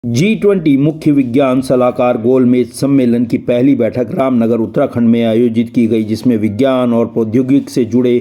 G20 मुख्य विज्ञान सलाहकार गोलमेज सम्मेलन की पहली बैठक रामनगर उत्तराखंड में आयोजित की गई, जिसमें विज्ञान और प्रौद्योगिकी से जुड़े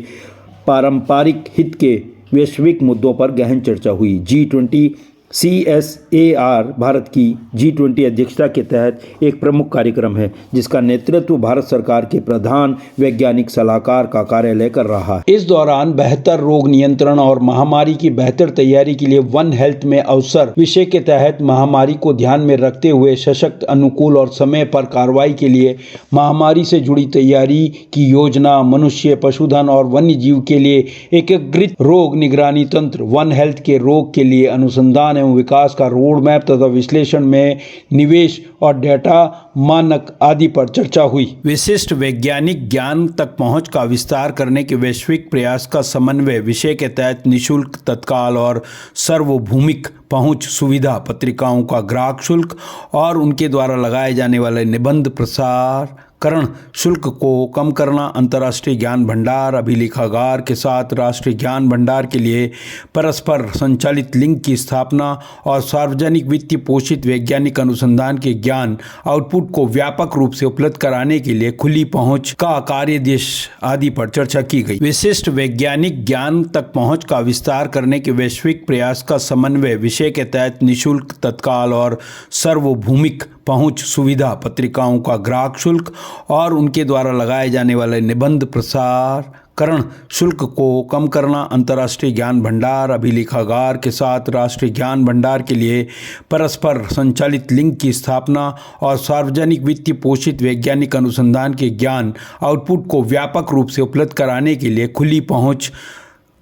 पारंपरिक हित के वैश्विक मुद्दों पर गहन चर्चा हुई। G20 CSAR भारत की G20 अध्यक्षता के तहत एक प्रमुख कार्यक्रम है, जिसका नेतृत्व भारत सरकार के प्रधान वैज्ञानिक सलाहकार का कार्यालय कर रहा है। इस दौरान बेहतर रोग नियंत्रण और महामारी की बेहतर तैयारी के लिए वन हेल्थ में अवसर विषय के तहत महामारी को ध्यान में रखते हुए सशक्त, अनुकूल और समय पर कार्रवाई के लिए महामारी से जुड़ी तैयारी की योजना, मनुष्य, पशुधन और वन्य जीव के लिए एकीकृत रोग निगरानी तंत्र, वन हेल्थ के रोग के लिए अनुसंधान विकास का रोड मैप तथा विश्लेषण में निवेश और डेटा मानक आदि पर चर्चा हुई। विशिष्ट वैज्ञानिक ज्ञान तक पहुंच का विस्तार करने के वैश्विक प्रयास का समन्वय विषय के तहत निःशुल्क, तत्काल और सार्वभौमिक पहुंच सुविधा, पत्रिकाओं का ग्राहक शुल्क और उनके द्वारा लगाए जाने वाले निबंध प्रसारण शुल्क को कम करना, अंतर्राष्ट्रीय ज्ञान भंडार अभिलेखागार के साथ राष्ट्रीय ज्ञान भंडार के लिए परस्पर संचालित लिंक की स्थापना और सार्वजनिक वित्तीय पोषित वैज्ञानिक अनुसंधान के ज्ञान आउटपुट को व्यापक रूप से उपलब्ध कराने के लिए खुली पहुंच का कार्यदेश आदि पर चर्चा की गई। विशिष्ट वैज्ञानिक ज्ञान तक पहुंच का विस्तार करने के वैश्विक प्रयास का समन्वय विषय के तहत निःशुल्क, तत्काल और सार्वभौमिक पहुंच सुविधा, पत्रिकाओं का ग्राहक शुल्क और उनके द्वारा लगाए जाने वाले निबंध प्रसारण शुल्क को कम करना, अंतर्राष्ट्रीय ज्ञान भंडार अभिलेखागार के साथ राष्ट्रीय ज्ञान भंडार के लिए परस्पर संचालित लिंक की स्थापना और सार्वजनिक वित्तीय पोषित वैज्ञानिक अनुसंधान के ज्ञान आउटपुट को व्यापक रूप से उपलब्ध कराने के लिए खुली पहुंच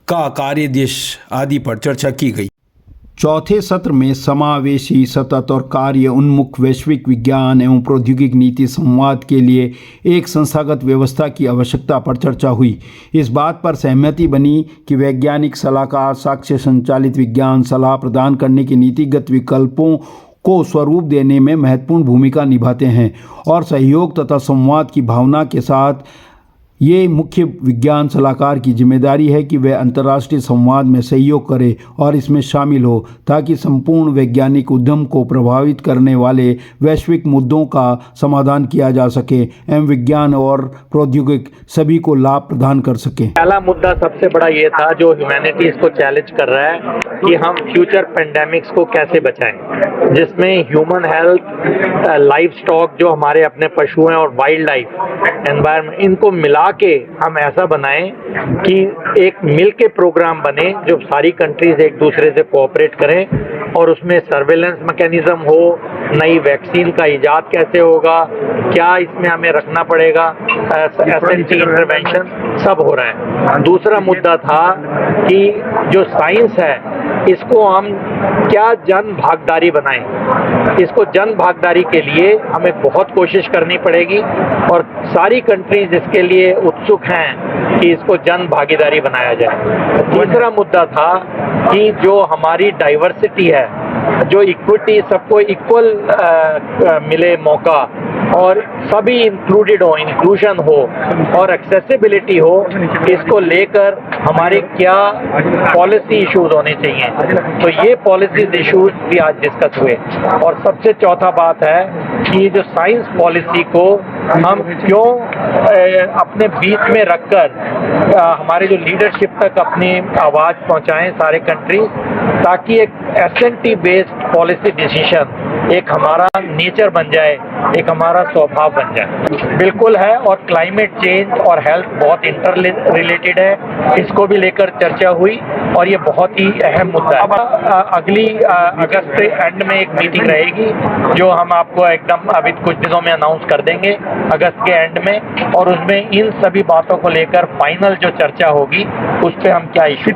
का कार्यदेश आदि पर चर्चा की गई। चौथे सत्र में समावेशी, सतत और कार्य उन्मुख वैश्विक विज्ञान एवं प्रौद्योगिकी नीति संवाद के लिए एक संस्थागत व्यवस्था की आवश्यकता पर चर्चा हुई। इस बात पर सहमति बनी कि वैज्ञानिक सलाहकार साक्ष्य संचालित विज्ञान सलाह प्रदान करने के नीतिगत विकल्पों को स्वरूप देने में महत्वपूर्ण भूमिका निभाते हैं और सहयोग तथा संवाद की भावना के साथ ये मुख्य विज्ञान सलाहकार की जिम्मेदारी है कि वह अंतर्राष्ट्रीय संवाद में सहयोग करे और इसमें शामिल हो, ताकि संपूर्ण वैज्ञानिक उद्यम को प्रभावित करने वाले वैश्विक मुद्दों का समाधान किया जा सके एवं विज्ञान और प्रौद्योगिकी सभी को लाभ प्रदान कर सके। पहला मुद्दा सबसे बड़ा ये था जो ह्यूमैनिटी इसको चैलेंज कर रहा है कि हम फ्यूचर पेंडेमिक्स को कैसे बचाएं, जिसमें ह्यूमन हेल्थ, लाइफ स्टॉक जो हमारे अपने पशु हैं और वाइल्ड लाइफ एनवायरनमेंट, इनको मिला के हम ऐसा बनाएं कि एक मिल के प्रोग्राम बने जो सारी कंट्रीज एक दूसरे से कोऑपरेट करें और उसमें सर्वेलेंस मैकेनिज्म हो, नई वैक्सीन का इजाद कैसे होगा, क्या इसमें हमें रखना पड़ेगा, एसएनटी इंटरवेंशन सब हो रहा है। दूसरा मुद्दा था कि जो साइंस है इसको हम क्या जन भागीदारी बनाएं। इसको जन भागीदारी के लिए हमें बहुत कोशिश करनी पड़ेगी और सारी कंट्रीज इसके लिए उत्सुक हैं कि इसको जन भागीदारी बनाया जाए। तीसरा मुद्दा था कि जो हमारी डाइवर्सिटी है, जो इक्विटी, सबको इक्वल मिले मौका और सभी इंक्लूडेड हो, इंक्लूजन हो और एक्सेसिबिलिटी हो, इसको लेकर हमारे क्या पॉलिसी इश्यूज होने चाहिए। तो ये पॉलिसी इश्यूज भी आज डिस्कस हुए। और सबसे चौथा बात है कि जो साइंस पॉलिसी को हम क्यों अपने बीच में रखकर हमारे जो लीडरशिप तक अपनी आवाज़ पहुंचाएं सारे कंट्रीज, ताकि एक एसएनटी बेस्ड पॉलिसी डिसीजन एक हमारा नेचर बन जाए, एक हमारा स्वभाव बन जाए। बिल्कुल है, और क्लाइमेट चेंज और हेल्थ बहुत इंटर रिलेटेड है, इसको भी लेकर चर्चा हुई और ये बहुत ही अहम मुद्दा है। अब अगली अगस्त के एंड में एक मीटिंग रहेगी जो हम आपको एकदम अभी कुछ दिनों में अनाउंस कर देंगे अगस्त के एंड में, और उसमें इन सभी बातों को लेकर फाइनल जो चर्चा होगी उस पर हम क्या इश्यू